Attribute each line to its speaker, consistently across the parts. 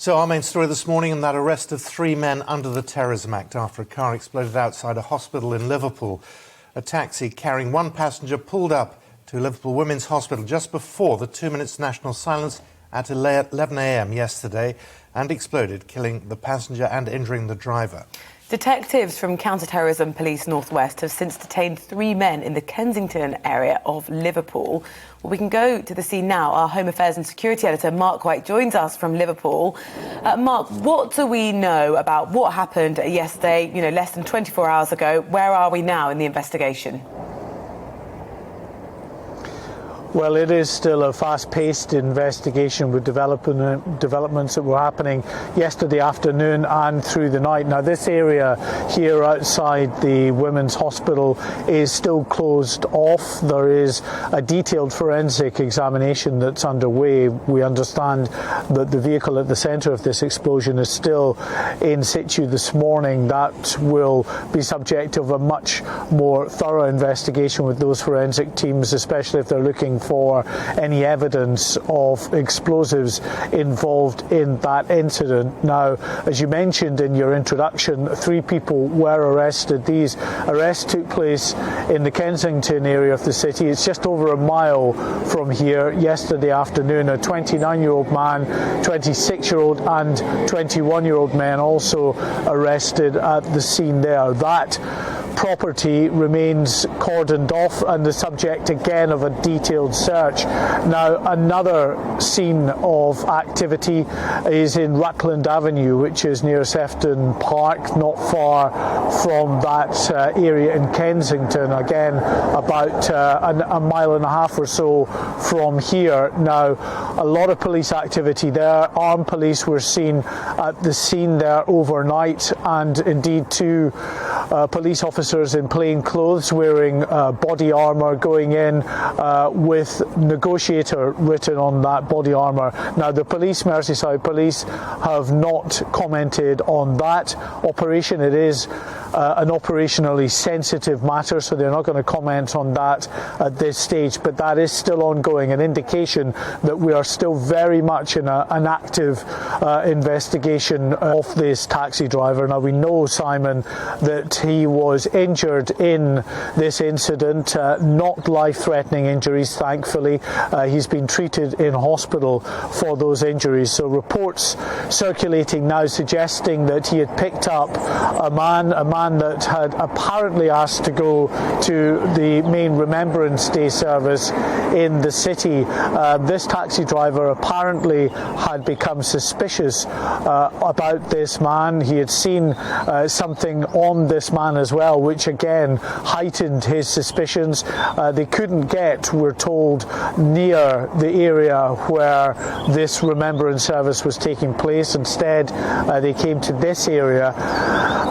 Speaker 1: So our main story this morning, and that arrest of 3 men under the Terrorism Act after a car exploded outside a hospital in Liverpool. A taxi carrying 1 passenger pulled up to Liverpool Women's Hospital just before the 2 minutes national silence at 11 a.m. yesterday and exploded, killing the passenger and injuring the driver.
Speaker 2: Detectives from Counter-terrorism Police North West have since detained 3 men in the Kensington area of Liverpool. Well, we can go to the scene now. Our Home Affairs and Security Editor, Mark White, joins us from Liverpool. Mark, what do we know about what happened yesterday, less than 24 hours ago? Where are we now in the investigation?
Speaker 3: Well, it is still a fast-paced investigation with developments that were happening yesterday afternoon and through the night. Now, this area here outside the Women's Hospital is still closed off. There is a detailed forensic examination that's underway. We understand that the vehicle at the centre of this explosion is still in situ this morning. That will be subject of a much more thorough investigation with those forensic teams, especially if they're looking for any evidence of explosives involved in that incident. Now, as you mentioned in your introduction, 3 people were arrested. These arrests took place in the Kensington area of the city. It's just over a mile from here. Yesterday afternoon, a 29-year-old man, 26-year-old and 21-year-old men also arrested at the scene there. That property remains cordoned off and the subject again of a detailed search. Now, another scene of activity is in Rutland Avenue, which is near Sefton Park, not far from that area in Kensington, again about a mile and a half or so from here. Now, a lot of police activity there. Armed police were seen at the scene there overnight, and indeed 2 police officers in plain clothes wearing body armour going in with negotiator written on that body armour. Now, the police, Merseyside Police, have not commented on that operation. It is an operationally sensitive matter, so they're not going to comment on that at this stage, but that is still ongoing, an indication that we are still very much in an active investigation of this taxi driver. Now, we know, Simon, that he was injured in this incident, not life-threatening injuries, thankfully. He's been treated in hospital for those injuries. So reports circulating now suggesting that he had picked up a man that had apparently asked to go to the main Remembrance Day service in the city. This taxi driver apparently had become suspicious about this man. He had seen something on this man as well, which again heightened his suspicions. They couldn't get, we're told, near the area where this remembrance service was taking place. Instead, they came to this area.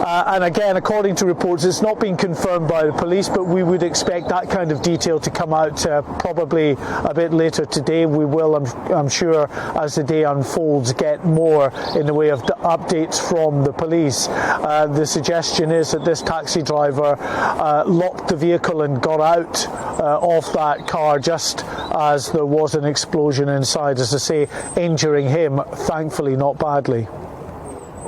Speaker 3: And again, according to reports, it's not been confirmed by the police, but we would expect that kind of detail to come out probably a bit later today. We will, I'm sure, as the day unfolds, get more in the way of updates from the police. The suggestion is that this taxi driver locked the vehicle and got out of that car just as there was an explosion inside, as I say, injuring him, thankfully not badly.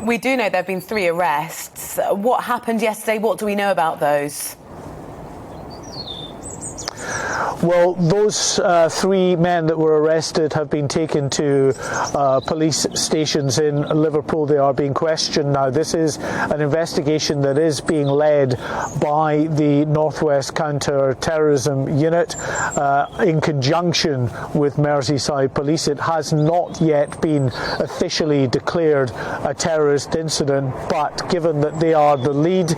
Speaker 2: We do know there have been 3 arrests. What happened yesterday? What do we know about those?
Speaker 3: Well, those 3 men that were arrested have been taken to police stations in Liverpool. They are being questioned now. This is an investigation that is being led by the North West Counter-terrorism Unit in conjunction with Merseyside Police. It has not yet been officially declared a terrorist incident, but given that they are the lead,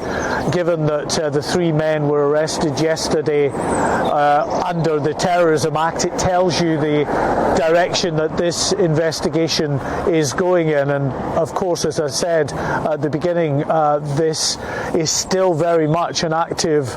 Speaker 3: given that the 3 men were arrested yesterday under the Terrorism Act, it tells you the direction that this investigation is going in. And of course, as I said at the beginning, this is still very much an active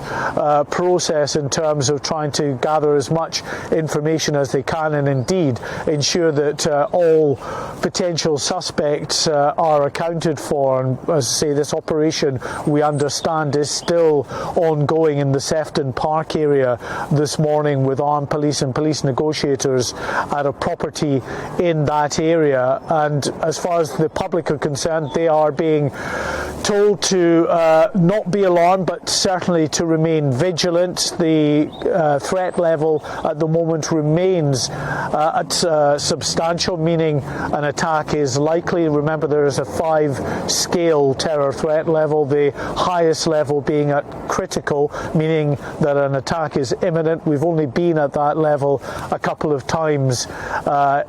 Speaker 3: process in terms of trying to gather as much information as they can and indeed ensure that all potential suspects are accounted for. And as I say, this operation, we understand, is still ongoing in the Sefton Park area this morning. morning with armed police and police negotiators at a property in that area. And as far as the public are concerned, they are being told to not be alarmed, but certainly to remain vigilant. The threat level at the moment remains at substantial, meaning an attack is likely. Remember, there is a 5-scale terror threat level, the highest level being at critical, meaning that an attack is imminent. We've only been at that level a couple of times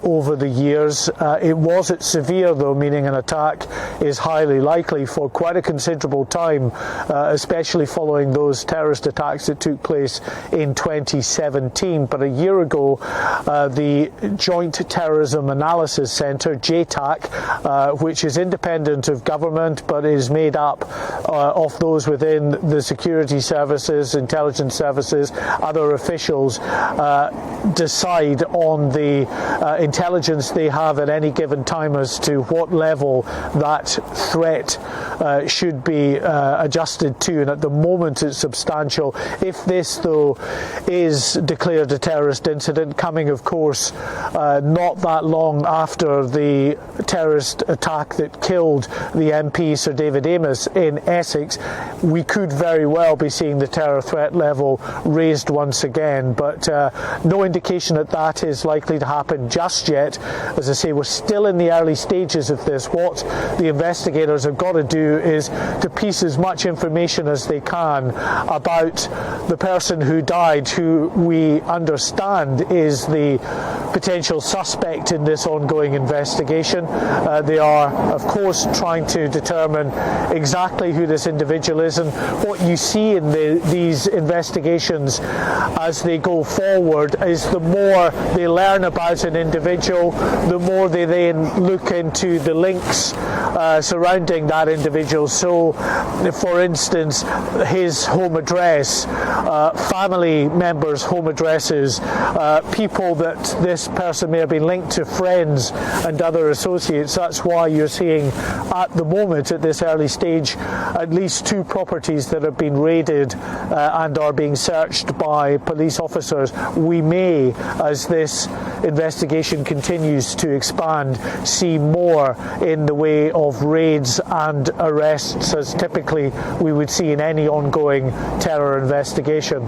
Speaker 3: over the years. It was at severe, though, meaning an attack is highly likely for quite a considerable time, especially following those terrorist attacks that took place in 2017. But a year ago, the Joint Terrorism Analysis Centre, JTAC, which is independent of government but is made up of those within the security services, intelligence services, other officials, decide on the intelligence they have at any given time as to what level that threat should be adjusted to. And at the moment it's substantial. If this, though, is declared a terrorist incident, coming of course not that long after the terrorist attack that killed the MP Sir David Amess in Essex, we could very well be seeing the terror threat level raised once again. But no indication that that is likely to happen just yet. As I say, we're still in the early stages of this. What the investigators have got to do is to piece as much information as they can about the person who died, who we understand is the potential suspect in this ongoing investigation. They are, of course, trying to determine exactly who this individual is. And what you see in these investigations as they go forward is the more they learn about an individual, the more they then look into the links surrounding that individual. So, for instance, his home address, family members' home addresses, people that this person may have been linked to, friends and other associates. That's why you're seeing at the moment, at this early stage, at least 2 properties that have been raided and are being searched by police officers. We may, as this investigation continues to expand, see more in the way of raids and arrests, as typically we would see in any ongoing terror investigation.